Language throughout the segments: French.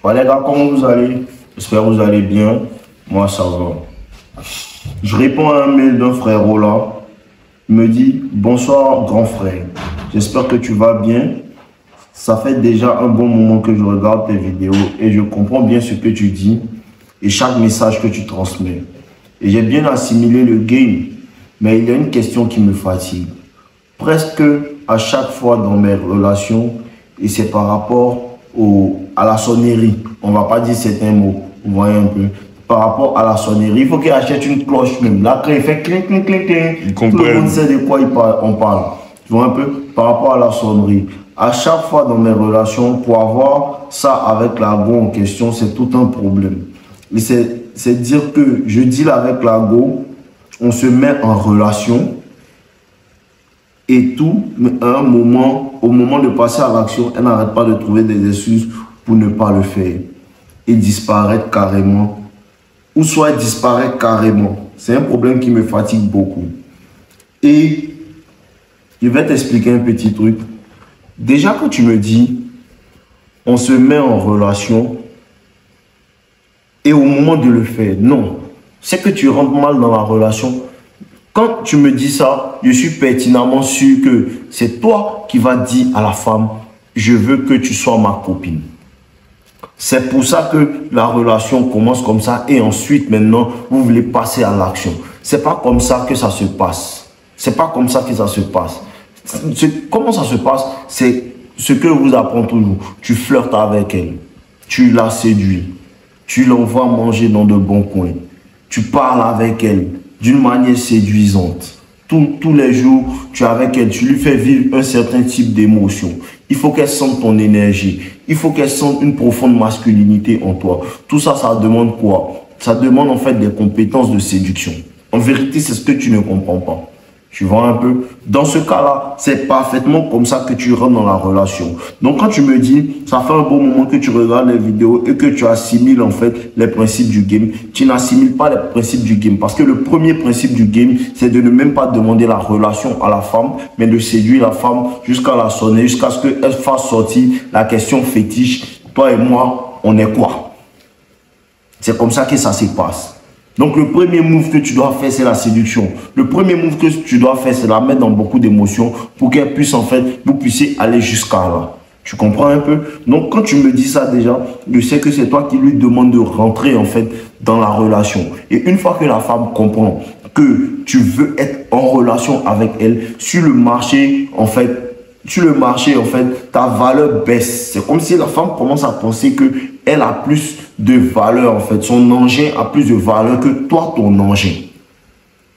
Ouais les gars, comment vous allez? J'espère que vous allez bien. Moi ça va. Je réponds à un mail d'un frérot là. Il me dit bonsoir grand frère. J'espère que tu vas bien. Ça fait déjà un bon moment que je regarde tes vidéos et je comprends bien ce que tu dis et chaque message que tu transmets. Et j'ai bien assimilé le game, mais il y a une question qui me fatigue. Presque à chaque fois dans mes relations, et c'est par rapport à la sonnerie. On va pas dire certains mots, vous voyez un peu. Par rapport à la sonnerie, il faut qu'il achète une cloche même. Là, quand il fait clink, clink, clink, clink, tout le monde sait de quoi on parle. Tu vois un peu par rapport à la sonnerie. À chaque fois dans mes relations, pour avoir ça avec la go en question, c'est tout un problème. Et c'est dire que je deal avec la go, on se met en relation et tout, mais à un moment, au moment de passer à l'action, elle n'arrête pas de trouver des excuses pour ne pas le faire et disparaître carrément. Ou soit disparaître carrément. C'est un problème qui me fatigue beaucoup. Et je vais t'expliquer un petit truc. Déjà quand tu me dis, on se met en relation et au moment de le faire, non. C'est que tu rentres mal dans la relation. Quand tu me dis ça, je suis pertinemment sûr que c'est toi qui vas dire à la femme, je veux que tu sois ma copine. C'est pour ça que la relation commence comme ça et ensuite maintenant vous voulez passer à l'action. C'est pas comme ça que ça se passe. C'est pas comme ça que ça se passe. Comment ça se passe? C'est ce que je vous apprends toujours. Tu flirtes avec elle, tu la séduis, tu l'envoies manger dans de bons coins, tu parles avec elle d'une manière séduisante. Tous les jours, tu es avec elle, tu lui fais vivre un certain type d'émotion. Il faut qu'elle sente ton énergie. Il faut qu'elle sente une profonde masculinité en toi. Tout ça, ça demande quoi? Ça demande en fait des compétences de séduction. En vérité, c'est ce que tu ne comprends pas. Tu vois un peu? Dans ce cas-là, c'est parfaitement comme ça que tu rentres dans la relation. Donc quand tu me dis, ça fait un bon moment que tu regardes les vidéos et que tu assimiles en fait les principes du game, tu n'assimiles pas les principes du game. Parce que le premier principe du game, c'est de ne même pas demander la relation à la femme, mais de séduire la femme jusqu'à la sonner, jusqu'à ce qu'elle fasse sortir la question fétiche. Toi et moi, on est quoi? C'est comme ça que ça se passe. Donc le premier move que tu dois faire, c'est la séduction. Le premier move que tu dois faire, c'est la mettre dans beaucoup d'émotions pour qu'elle puisse en fait, vous puissiez aller jusqu'à là. Tu comprends un peu? Donc quand tu me dis ça déjà, je sais que c'est toi qui lui demande de rentrer en fait dans la relation. Et une fois que la femme comprend que tu veux être en relation avec elle, sur le marché en fait, ta valeur baisse. C'est comme si la femme commence à penser que elle a plus de valeur en fait. Son engin a plus de valeur que toi, ton engin.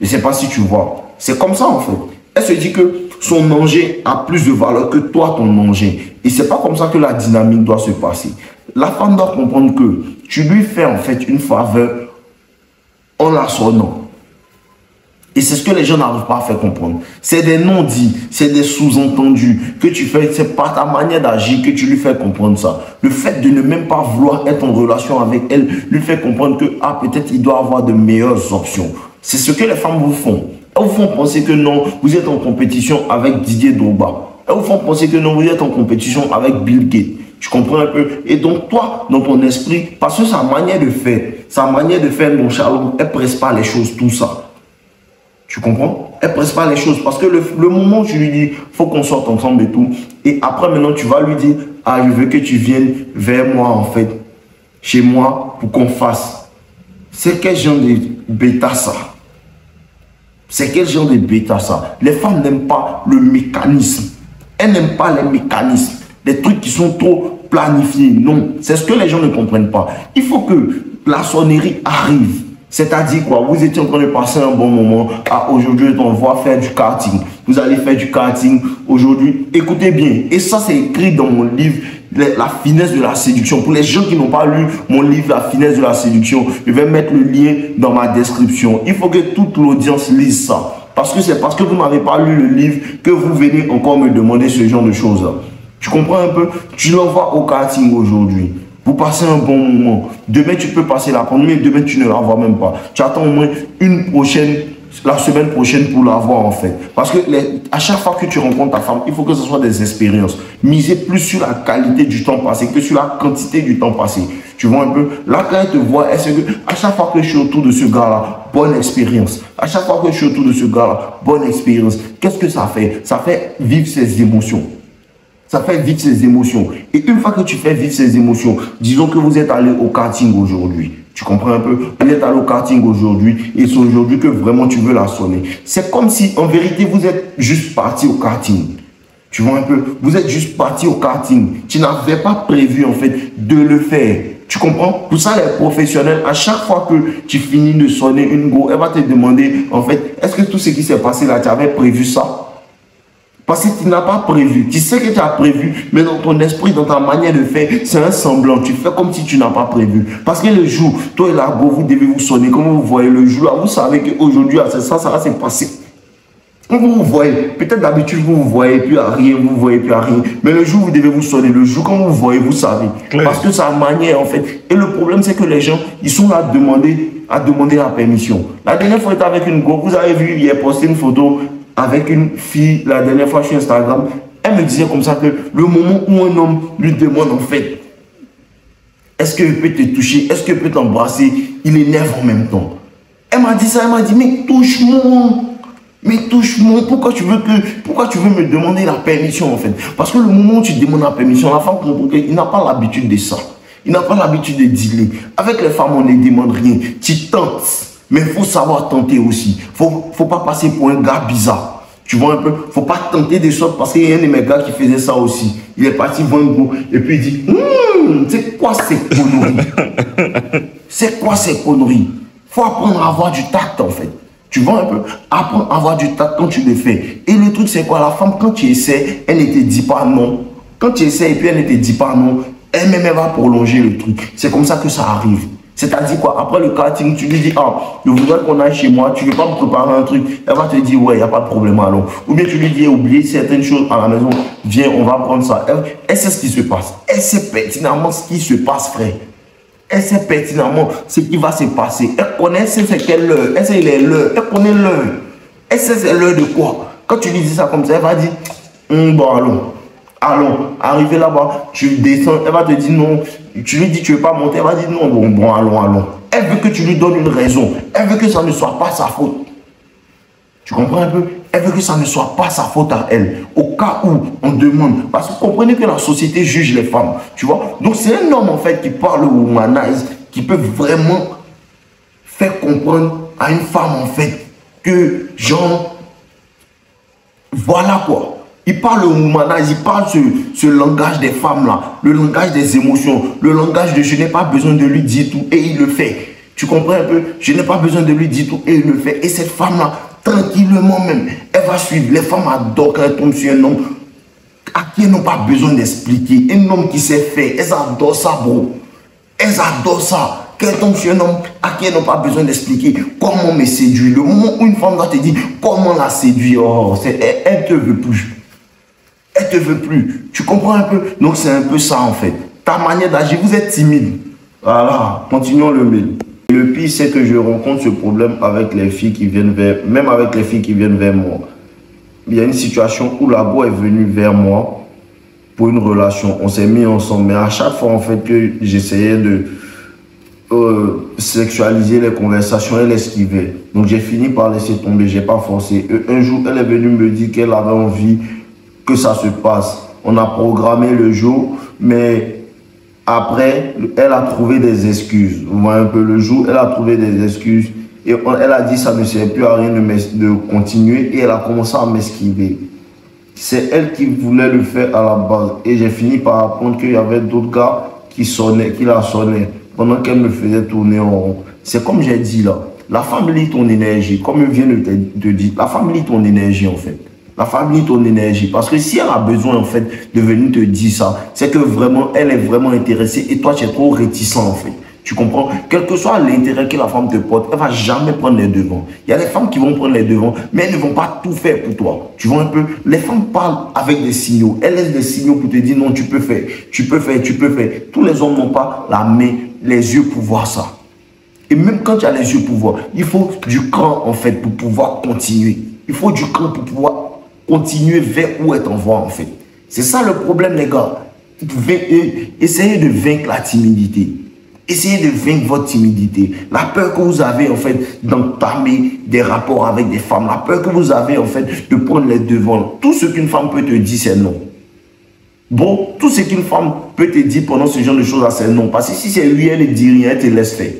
Je ne sais pas si tu vois. C'est comme ça en fait. Elle se dit que son engin a plus de valeur que toi, ton engin. Et c'est pas comme ça que la dynamique doit se passer. La femme doit comprendre que tu lui fais en fait une faveur en la sonnant. Et c'est ce que les gens n'arrivent pas à faire comprendre. C'est des non-dits, c'est des sous-entendus que tu fais. C'est par ta manière d'agir que tu lui fais comprendre ça. Le fait de ne même pas vouloir être en relation avec elle lui fait comprendre que peut-être il doit avoir de meilleures options. C'est ce que les femmes vous font. Elles vous font penser que non, vous êtes en compétition avec Didier Drogba. Elles vous font penser que non, vous êtes en compétition avec Bill Gates. Tu comprends un peu? Et donc toi, dans ton esprit, parce que sa manière de faire nonchalant, elle ne presse pas les choses, tout ça. Tu comprends? Elle ne presse pas les choses parce que le moment où tu lui dis, faut qu'on sorte ensemble et tout, et après maintenant tu vas lui dire, je veux que tu viennes vers moi en fait, chez moi pour qu'on fasse. C'est quel genre de bêta ça? C'est quel genre de bêta ça? Les femmes n'aiment pas le mécanisme. Elles n'aiment pas les mécanismes. Les trucs qui sont trop planifiés. Non, c'est ce que les gens ne comprennent pas. Il faut que la sonnerie arrive. C'est-à-dire quoi? Vous étiez en train de passer un bon moment. Aujourd'hui, on va faire du karting. Vous allez faire du karting aujourd'hui. Écoutez bien. Et ça, c'est écrit dans mon livre, La finesse de la séduction. Pour les gens qui n'ont pas lu mon livre, La finesse de la séduction, je vais mettre le lien dans ma description. Il faut que toute l'audience lise ça. Parce que c'est parce que vous n'avez pas lu le livre que vous venez encore me demander ce genre de choses-là. Tu comprends un peu? Tu l'envoies au karting aujourd'hui. Vous passez un bon moment. Demain, tu peux passer la première, mais demain, tu ne la vois même pas. Tu attends au moins une prochaine la semaine prochaine pour la voir en fait. Parce que à chaque fois que tu rencontres ta femme, il faut que ce soit des expériences. Miser plus sur la qualité du temps passé que sur la quantité du temps passé. Tu vois un peu? Là, quand elle te voit, est-ce que à chaque fois que je suis autour de ce gars-là, bonne expérience. À chaque fois que je suis autour de ce gars-là, bonne expérience. Qu'est-ce que ça fait? Ça fait vivre ses émotions. Ça fait vivre ses émotions. Et une fois que tu fais vivre ses émotions, disons que vous êtes allé au karting aujourd'hui. Tu comprends un peu? Vous êtes allé au karting aujourd'hui et c'est aujourd'hui que vraiment tu veux la sonner. C'est comme si en vérité vous êtes juste parti au karting. Tu vois un peu? Vous êtes juste parti au karting. Tu n'avais pas prévu en fait de le faire. Tu comprends? Pour ça les professionnels, à chaque fois que tu finis de sonner une go, elle va te demander en fait, est-ce que tout ce qui s'est passé là, tu avais prévu ça? Parce que tu n'as pas prévu. Tu sais que tu as prévu, mais dans ton esprit, dans ta manière de faire, c'est un semblant. Tu fais comme si tu n'as pas prévu. Parce que le jour, toi et la go, vous devez vous sonner. Comme vous voyez le jour, là, vous savez qu'aujourd'hui, ça va se passer. Quand vous vous voyez, peut-être d'habitude, vous vous voyez plus à rien, vous voyez plus à rien. Mais le jour, vous devez vous sonner. Le jour, quand vous vous voyez, vous savez. Claire. Parce que c'est la manière, en fait. Et le problème, c'est que les gens, ils sont là à demander la permission. La dernière fois, j'étais avec une go, vous avez vu, il a posté une photo avec une fille, la dernière fois sur Instagram, elle me disait comme ça que le moment où un homme lui demande en fait, est-ce qu'il peut te toucher, est-ce qu'il peut t'embrasser, il énerve en même temps. Elle m'a dit ça, elle m'a dit, mais touche-moi, pourquoi tu veux me demander la permission en fait? Parce que le moment où tu demandes la permission, la femme comprend qu'il n'a pas l'habitude de ça. Il n'a pas l'habitude de dealer. Avec les femmes, on ne demande rien. Tu tentes. Mais il faut savoir tenter aussi. Faut pas passer pour un gars bizarre. Tu vois un peu? Faut pas tenter des choses parce qu'il y a un de mes gars qui faisait ça aussi. Il est parti voir un gros et puis il dit c'est quoi ces conneries? C'est quoi ces conneries? Faut apprendre à avoir du tact en fait. Tu vois un peu? Apprendre à avoir du tact quand tu le fais. Et le truc c'est quoi? La femme quand tu essaies, elle ne te dit pas non. Quand tu essaies et puis elle ne te dit pas non, elle-même elle va prolonger le truc. C'est comme ça que ça arrive. C'est-à-dire quoi? Après le karting, tu lui dis, ah, je voudrais qu'on aille chez moi, tu ne veux pas me préparer un truc. Elle va te dire, ouais, il n'y a pas de problème, allons. Ou bien tu lui dis, oubliez certaines choses à la maison, viens, on va prendre ça. Elle sait ce qui se passe. Elle sait pertinemment ce qui se passe, frère. Elle sait pertinemment ce qui va se passer. Elle connaît c'est quelle heure. Elle sait l'heure. Elle connaît l'heure. Elle sait c'est l'heure de quoi? Quand tu lui dis ça comme ça, elle va dire, bon, allons. Allons, arrivé là-bas, tu descends, elle va te dire non. Tu lui dis tu ne veux pas monter, elle va dire non, bon, allons. Elle veut que tu lui donnes une raison. Elle veut que ça ne soit pas sa faute. Tu comprends un peu? Elle veut que ça ne soit pas sa faute à elle. Au cas où on demande. Parce que vous comprenez que la société juge les femmes. Tu vois? Donc c'est un homme en fait qui parle au womanize, qui peut vraiment faire comprendre à une femme en fait que genre, voilà quoi. Il parle au womanize, il parle ce langage des femmes là, le langage des émotions, le langage de je n'ai pas besoin de lui dire tout et il le fait. Tu comprends un peu? Je n'ai pas besoin de lui dire tout et il le fait. Et cette femme là, tranquillement même, elle va suivre. Les femmes adorent quand elles tombent sur un homme à qui elles n'ont pas besoin d'expliquer. Un homme qui sait faire, elles adorent ça bro. Elles adorent ça. Quand elles tombent sur un homme à qui elles n'ont pas besoin d'expliquer comment me séduire. Le moment où une femme va te dire comment la séduire, oh, elle ne te veut plus. Elle ne te veut plus. Tu comprends un peu? Donc c'est un peu ça en fait. Ta manière d'agir, vous êtes timide. Voilà, continuons le mail. Le pire, c'est que je rencontre ce problème avec les filles qui viennent même avec les filles qui viennent vers moi. Il y a une situation où la go est venue vers moi pour une relation. On s'est mis ensemble, mais à chaque fois en fait que j'essayais de sexualiser les conversations, elle esquivait. Donc j'ai fini par laisser tomber, j'ai pas forcé. Un jour, elle est venue me dire qu'elle avait envie que ça se passe. On a programmé le jour, mais après, elle a trouvé des excuses. Vous voyez un peu le jour, elle a trouvé des excuses et elle a dit ça ne sert plus à rien de continuer et elle a commencé à m'esquiver. C'est elle qui voulait le faire à la base et j'ai fini par apprendre qu'il y avait d'autres gars qui la sonnaient pendant qu'elle me faisait tourner en rond. C'est comme j'ai dit là, la femme lit ton énergie, comme je viens de te dire, la femme lit ton énergie en fait. La femme lit ton énergie. Parce que si elle a besoin en fait de venir te dire ça, c'est que vraiment elle est vraiment intéressée et toi tu es trop réticent en fait. Tu comprends? Quel que soit l'intérêt que la femme te porte, elle ne va jamais prendre les devants. Il y a des femmes qui vont prendre les devants, mais elles ne vont pas tout faire pour toi. Tu vois un peu? Les femmes parlent avec des signaux. Elles laissent des signaux pour te dire non, tu peux faire, tu peux faire, tu peux faire. Tous les hommes n'ont pas la main, les yeux pour voir ça. Et même quand tu as les yeux pour voir, il faut du cran en fait pour pouvoir continuer. Il faut du cran pour pouvoir continuer vers où elle t'envoie en fait. C'est ça le problème les gars. Essayez de vaincre la timidité. Essayez de vaincre votre timidité. La peur que vous avez en fait d'entamer des rapports avec des femmes. La peur que vous avez en fait de prendre les devants. Tout ce qu'une femme peut te dire c'est non. Bon, tout ce qu'une femme peut te dire pendant ce genre de choses là c'est non. Parce que si c'est lui elle ne dit rien, elle te laisse faire.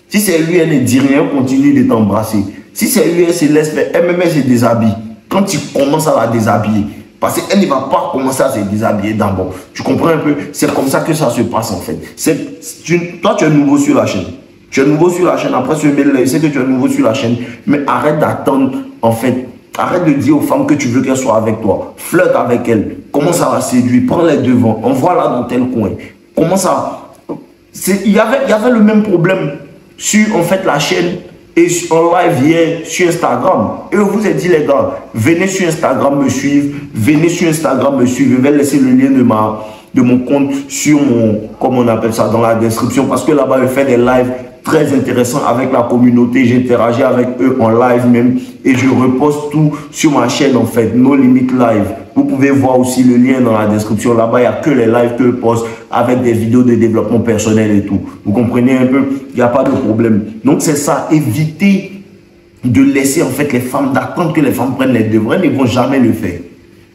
Si c'est lui elle ne dit rien, elle continue de t'embrasser. Si c'est lui elle se laisse faire, elle-même elle se déshabille. Quand tu commences à la déshabiller, parce qu'elle ne va pas commencer à se déshabiller d'abord. Tu comprends un peu? C'est comme ça que ça se passe en fait. Toi, tu es nouveau sur la chaîne. Tu es nouveau sur la chaîne. Après ce mail-là, je sais que tu es nouveau sur la chaîne. Mais arrête d'attendre en fait. Arrête de dire aux femmes que tu veux qu'elles soient avec toi. Flirte avec elles. Commence à la séduire. Prends les devants. Envoie-la dans tel coin. Commence à... Il y avait le même problème sur en fait la chaîne. Et en live hier sur Instagram. Et je vous ai dit les gars, venez sur Instagram me suivre. Venez sur Instagram me suivre. Je vais laisser le lien de mon compte sur mon, comment on appelle ça, dans la description. Parce que là-bas, je fais des lives très intéressants avec la communauté. J'interagis avec eux en live même. Et je reposte tout sur ma chaîne en fait, No Limit Live. Vous pouvez voir aussi le lien dans la description. Là-bas, il n'y a que les lives que je poste avec des vidéos de développement personnel et tout. Vous comprenez un peu? Il n'y a pas de problème. Donc, c'est ça. Évitez de laisser en fait les femmes, d'attendre que les femmes prennent les devants. Elles ne vont jamais le faire.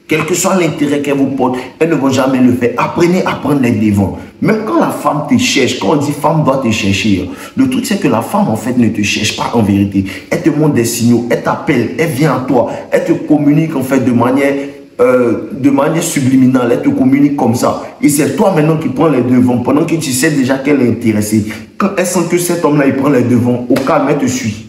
Quel que soit l'intérêt qu'elles vous portent, elles ne vont jamais le faire. Apprenez à prendre les devants. Même quand la femme te cherche, quand on dit femme doit te chercher, le truc c'est que la femme en fait ne te cherche pas en vérité. Elle te montre des signaux, elle t'appelle, elle vient à toi, elle te communique en fait de manière subliminale, elle te communique comme ça. Et c'est toi maintenant qui prends les devants pendant que tu sais déjà qu'elle est intéressée. Quand elle sent que cet homme-là il prend les devants, au calme, elle te suit.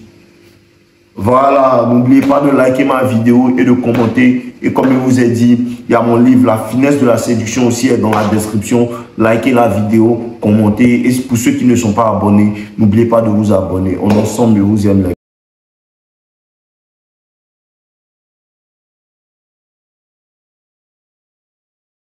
Voilà, n'oubliez pas de liker ma vidéo et de commenter. Et comme je vous ai dit, il y a mon livre, La finesse de la séduction aussi est dans la description. Likez la vidéo, commentez. Et pour ceux qui ne sont pas abonnés, n'oubliez pas de vous abonner. On est ensemble, je vous aime.